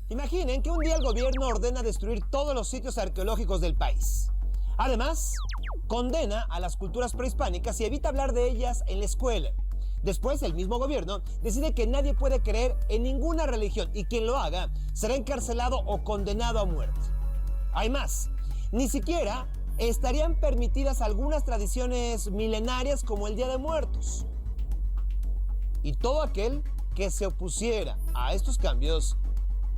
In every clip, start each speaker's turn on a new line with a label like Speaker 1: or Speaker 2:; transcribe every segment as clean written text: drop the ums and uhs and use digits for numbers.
Speaker 1: Imaginen que un día el gobierno ordena destruir todos los sitios arqueológicos del país. Además, condena a las culturas prehispánicas y evita hablar de ellas en la escuela. Después, el mismo gobierno decide que nadie puede creer en ninguna religión y quien lo haga será encarcelado o condenado a muerte. Hay más, ni siquiera estarían permitidas algunas tradiciones milenarias como el Día de Muertos. Y todo aquel que se opusiera a estos cambios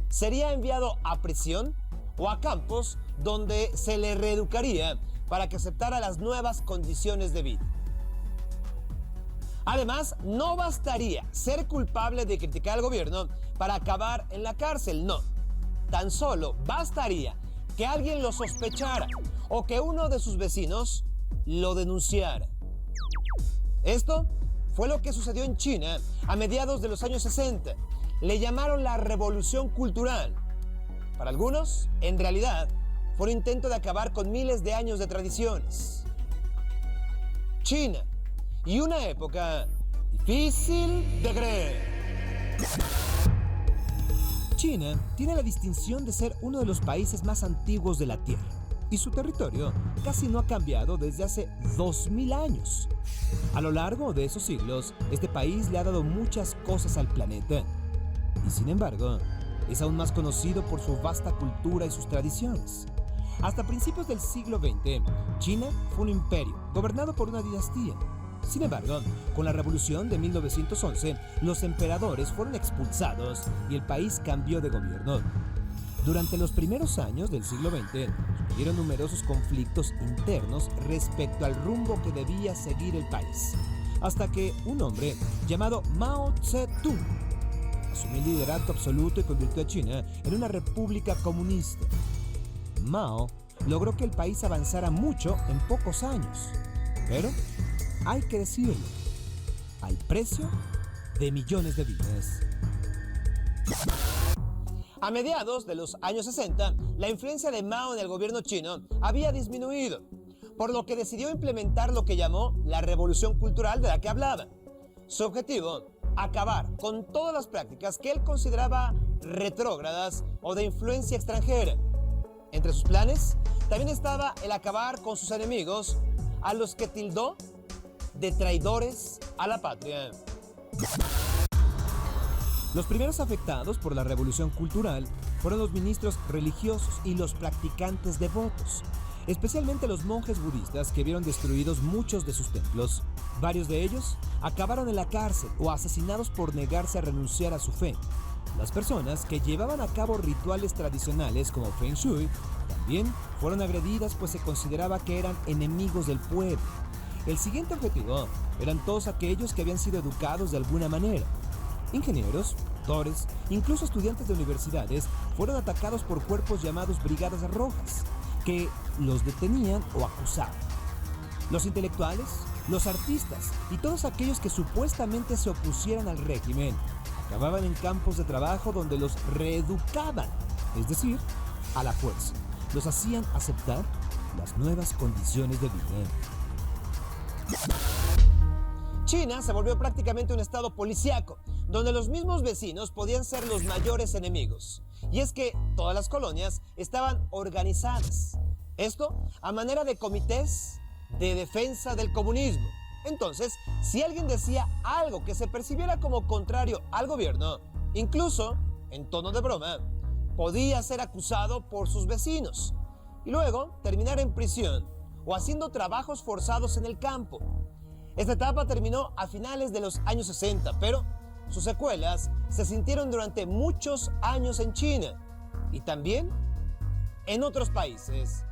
Speaker 1: sería enviado a prisión o a campos donde se le reeducaría para que aceptara las nuevas condiciones de vida. Además, no bastaría ser culpable de criticar al gobierno para acabar en la cárcel, no. Tan solo bastaría que alguien lo sospechara o que uno de sus vecinos lo denunciara. Esto fue lo que sucedió en China a mediados de los años 60. Le llamaron la Revolución Cultural. Para algunos, en realidad, fue un intento de acabar con miles de años de tradiciones. China, y una época difícil de creer.
Speaker 2: China tiene la distinción de ser uno de los países más antiguos de la Tierra y su territorio casi no ha cambiado desde hace 2000 años. A lo largo de esos siglos, este país le ha dado muchas cosas al planeta y sin embargo, es aún más conocido por su vasta cultura y sus tradiciones. Hasta principios del siglo XX, China fue un imperio gobernado por una dinastía. Sin embargo, con la revolución de 1911, los emperadores fueron expulsados y el país cambió de gobierno. Durante los primeros años del siglo XX, surgieron numerosos conflictos internos respecto al rumbo que debía seguir el país, hasta que un hombre llamado Mao Zedong asumió el liderato absoluto y convirtió a China en una república comunista. Mao logró que el país avanzara mucho en pocos años, pero hay que decirlo, al precio de millones de vidas.
Speaker 1: A mediados de los años 60, la influencia de Mao en el gobierno chino había disminuido, por lo que decidió implementar lo que llamó la Revolución Cultural de la que hablaba. Su objetivo, acabar con todas las prácticas que él consideraba retrógradas o de influencia extranjera. Entre sus planes también estaba el acabar con sus enemigos, a los que tildó de traidores a la patria.
Speaker 2: Los primeros afectados por la revolución cultural fueron los ministros religiosos y los practicantes devotos, especialmente los monjes budistas que vieron destruidos muchos de sus templos. Varios de ellos acabaron en la cárcel o asesinados por negarse a renunciar a su fe. Las personas que llevaban a cabo rituales tradicionales como Feng Shui también fueron agredidas, pues se consideraba que eran enemigos del pueblo. El siguiente objetivo eran todos aquellos que habían sido educados de alguna manera. Ingenieros, doctores, incluso estudiantes de universidades fueron atacados por cuerpos llamados Brigadas Rojas, que los detenían o acusaban. Los intelectuales, los artistas y todos aquellos que supuestamente se opusieran al régimen acababan en campos de trabajo donde los reeducaban, es decir, a la fuerza. Los hacían aceptar las nuevas condiciones de vida.
Speaker 1: China se volvió prácticamente un estado policíaco, donde los mismos vecinos podían ser los mayores enemigos. Y es que todas las colonias estaban organizadas. Esto a manera de comités de defensa del comunismo. Entonces, si alguien decía algo que se percibiera como contrario al gobierno, incluso en tono de broma, podía ser acusado por sus vecinos y luego terminar en prisión o haciendo trabajos forzados en el campo. Esta etapa terminó a finales de los años 60, pero sus secuelas se sintieron durante muchos años en China y también en otros países